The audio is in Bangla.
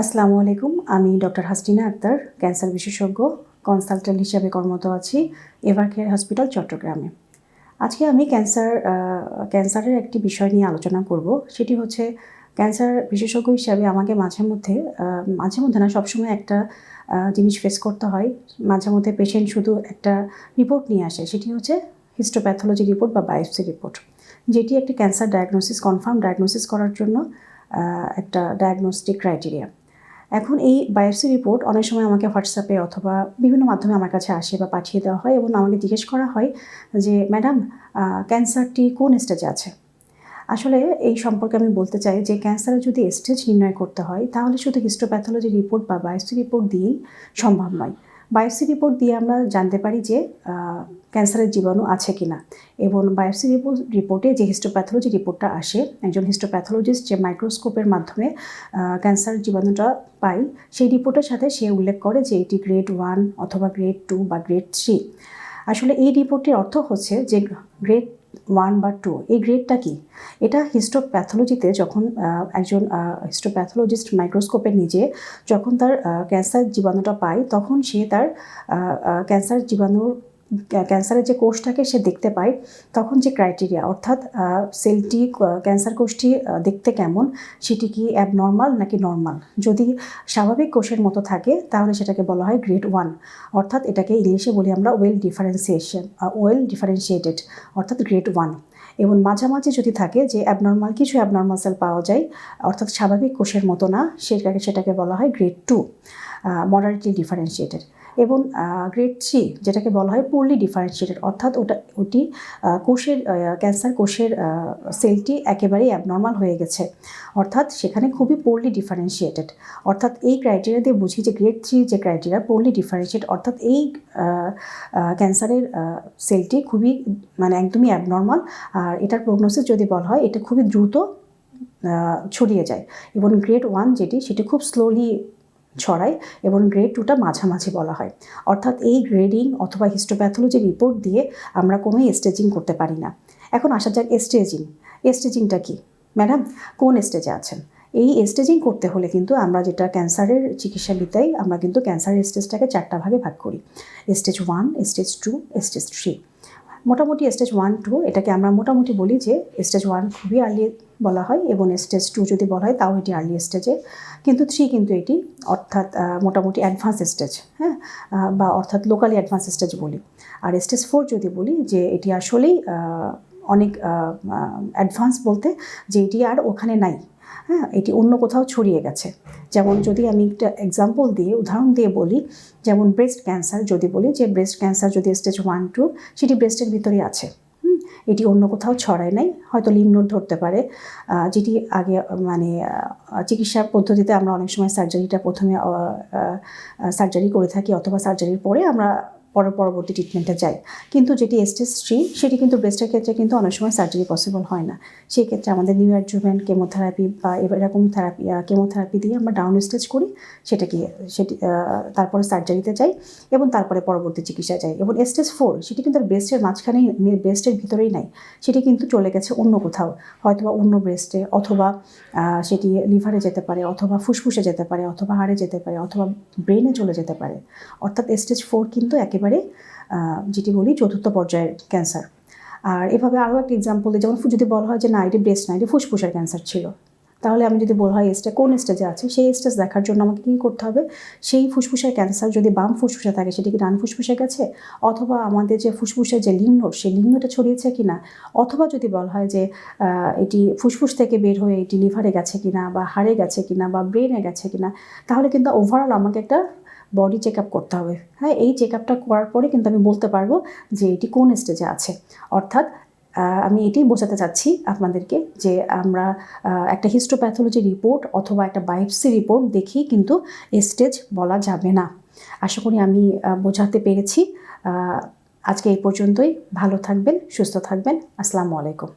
আসসালামু আলাইকুম। আমি ডক্টর হাসিনা আক্তার, ক্যান্সার বিশেষজ্ঞ কনসালটেন্ট হিসেবে কর্মরত আছি এভারকেয়ার হসপিটাল চট্টগ্রামে। আজকে আমি ক্যান্সারের একটি বিষয় নিয়ে আলোচনা করব। সেটি হচ্ছে ক্যান্সার বিশেষজ্ঞ হিসাবে আমাকে মাঝে মধ্যে না সবসময় একটা জিনিস ফেস করতে হয়। মাঝে মধ্যে পেশেন্ট শুধু একটা রিপোর্ট নিয়ে আসে, সেটি হচ্ছে হিস্টোপ্যাথোলজি রিপোর্ট বা বায়োপসি রিপোর্ট, যেটি একটি ক্যান্সার কনফার্ম ডায়াগনোসিস করার জন্য একটা ডায়াগনস্টিক ক্রাইটেরিয়া। এখন এই বায়োপসি রিপোর্ট অনেক সময় আমাকে হোয়াটসঅ্যাপে অথবা বিভিন্ন মাধ্যমে আমার কাছে আসে বা পাঠিয়ে দেওয়া হয় এবং আমাকে জিজ্ঞেস করা হয় যে ম্যাডাম, ক্যান্সারটি কোন স্টেজে আছে। আসলে এই সম্পর্কে আমি বলতে চাই যে ক্যান্সারের যদি স্টেজ নির্ণয় করতে হয় তাহলে শুধু হিস্টোপ্যাথোলজি রিপোর্ট বা বায়োপসি রিপোর্ট দিয়েই সম্ভব নয়। বায়োপসি রিপোর্ট দিয়ে আমরা জানতে পারি যে ক্যান্সারের জীবাণু আছে কিনা, এবং বায়োপসি রিপোর্টে যে হিস্টোপ্যাথোলজি রিপোর্টটা আসে, একজন হিস্টোপ্যাথোলজিস্ট যে মাইক্রোস্কোপের মাধ্যমে ক্যান্সার জীবাণুটা পাই, সেই রিপোর্টের সাথে সে উল্লেখ করে যে এটি গ্রেড 1 অথবা গ্রেড 2 বা গ্রেড 3। আসলে এই রিপোর্টটির অর্থ হচ্ছে যে গ্রেড 1 বা 2 এই গ্রেডটা কি, এটা হিস্টোপ্যাথোলজিতে যখন একজন হিস্টোপ্যাথোলজিস্ট মাইক্রোস্কোপে নিজে যখন তার ক্যান্সার জীবাণুটা পায়, তখন সে তার ক্যান্সারের যে কোষটাকে সে দেখতে পায়, তখন যে ক্রাইটেরিয়া, অর্থাৎ সেলটি ক্যান্সার কোষটি দেখতে কেমন, সেটি কি অ্যাবনর্মাল নাকি নর্মাল। যদি স্বাভাবিক কোষের মতো থাকে তাহলে সেটাকে বলা হয় গ্রেড 1, অর্থাৎ এটাকে ইংলিশে বলি আমরা ওয়েল ডিফারেন্সিয়েটেড, অর্থাৎ গ্রেড 1। এবং মাঝামাঝি যদি থাকে যে কিছু অ্যাবনর্মাল সেল পাওয়া যায়, অর্থাৎ স্বাভাবিক কোষের মতো না, সেটাকে বলা হয় গ্রেড 2, মডারেটলি ডিফারেন্সিয়েটেড। এবং গ্রেড 3 যেটাকে বলা হয় পুরলি ডিফারেন্সিয়েটেড, অর্থাৎ ওটি ক্যান্সার কোষের সেলটি একেবারেই অ্যাবনর্মাল হয়ে গেছে, অর্থাৎ সেখানে খুবই পোরলি ডিফারেন্সিয়েটেড। অর্থাৎ এই ক্রাইটেরিয়া দিয়ে বুঝি যে গ্রেড 3 যে ক্রাইটেরিয়া পোরলি ডিফারেন্সিয়েট, অর্থাৎ এই ক্যান্সারের সেলটি খুবই একদমই অ্যাবনর্মাল। আর এটার প্রগনোসিস যদি বলা হয়, এটা খুবই দ্রুত ছড়িয়ে যায়। এবং গ্রেড 1 সেটি খুব স্লোলি ছড়ায়, এবং গ্রেড 2টা মাঝামাঝি বলা হয়। অর্থাৎ এই গ্রেডিং অথবা হিস্টোপ্যাথোলজি রিপোর্ট দিয়ে আমরা কোনো স্টেজিং করতে পারি না। এখন আসা যাক স্টেজিংটা কি। ম্যাডাম, কোন স্টেজে আছেন? এই স্টেজিং করতে হলে কিন্তু আমরা যেটা ক্যান্সারের চিকিৎসাবিদ্যায় আমরা কিন্তু ক্যান্সারের স্টেজটাকে 4টা ভাগে ভাগ করি: স্টেজ 1, স্টেজ 2, স্টেজ 3। মোটামুটি স্টেজ 1, 2 এটাকে আমরা মোটামুটি বলি যে স্টেজ 1 খুবই আর্লি বলা হয়, এবং স্টেজ 2 যদি বলা হয় তাও এটি আর্লি স্টেজে। কিন্তু 3 কিন্তু এটি অর্থাৎ মোটামুটি অ্যাডভান্স স্টেজ, বা অর্থাৎ লোকালি অ্যাডভান্স স্টেজ বলি। আর স্টেজ 4 যদি বলি যে এটি আসলেই অনেক অ্যাডভান্স, বলতে যে এটি আর ওখানে নাই, এটি অন্য কোথাও ছড়িয়ে গেছে। যেমন যদি আমি একটা উদাহরণ দিয়ে বলি, যেমন ব্রেস্ট ক্যান্সার যদি বলি, যে ব্রেস্ট ক্যান্সার যদি স্টেজ 1, 2 সেটি ব্রেস্টের ভিতরেই আছে, এটি অন্য কোথাও ছড়ায় নাই, হয়তো লিম্ফ নোড ধরতে পারে, যেটি আগে চিকিৎসা পদ্ধতিতে আমরা অনেক সময় প্রথমে সার্জারি করে থাকি, অথবা সার্জারির পরে আমরা পরবর্তী ট্রিটমেন্টে যাই। কিন্তু যেটি স্টেজ 3 সেটি কিন্তু ব্রেস্টের ক্ষেত্রে কিন্তু অনেক সময় সার্জারি পসিবল হয় না। সেই ক্ষেত্রে আমাদের নিউ অ্যাডজুভেন্ট কেমোথেরাপি বা এরকম কেমোথেরাপি দিয়ে আমরা ডাউন স্টেজ করি, তারপরে সার্জারিতে যাই, এবং তারপরে পরবর্তী চিকিৎসা যাই। এবং স্টেজ 4 সেটি কিন্তু ব্রেস্টের মাঝখানেই, ব্রেস্টের ভিতরেই নাই, সেটি কিন্তু চলে গেছে অন্য কোথাও, হয়তোবা অন্য ব্রেস্টে, অথবা সেটি লিভারে যেতে পারে, অথবা ফুসফুসে যেতে পারে, অথবা হাড়ে যেতে পারে, অথবা ব্রেনে চলে যেতে পারে। অর্থাৎ স্টেজ 4 কিন্তু একেবারে যেটি বলি চতুর্থ পর্যায়ের ক্যান্সার। আর এভাবে আরও একটা এক্সাম্পল দিই, যেমন যদি বলা হয় যে না, এটি ব্রেস্ট না, এটি ফুসফুসের ক্যান্সার ছিল, তাহলে আমি যদি বলা হয় কোন স্টেজে আছে, সেই স্টেজ দেখার জন্য আমাকে কী করতে হবে, সেই ফুসফুসের ক্যান্সার যদি বাম ফুসফুসে থাকে সেটি কি ডান ফুসফুসে গেছে, অথবা আমাদের যে ফুসফুসের যে লিম্ফ নোড, সেই লিম্ফ নোডে ছড়িয়েছে কিনা, অথবা যদি বলা হয় যে এটি ফুসফুস থেকে বের হয়ে এটি লিভারে গেছে কিনা, বা হাড়ে গেছে কিনা, বা ব্রেনে গেছে কিনা, তাহলে কিন্তু ওভারঅল আমাকে একটা বডি চেক আপ করতে হবে। এই চেক আপটা করার পরে কিন্তু আমি বলতে পারবো যে এটি কোন স্টেজে আছে। অর্থাৎ আমি এটি বোঝাতে চাচ্ছি আপনাদেরকে যে আমরা একটা হিস্টোপ্যাথোলজি রিপোর্ট অথবা একটা বায়োপসি রিপোর্ট দেখেই কিন্তু স্টেজ বলা যাবে না। আশা করি আমি বোঝাতে পেরেছি। আজকে এই পর্যন্তই। ভালো থাকবেন, সুস্থ থাকবেন। আসসালামু আলাইকুম।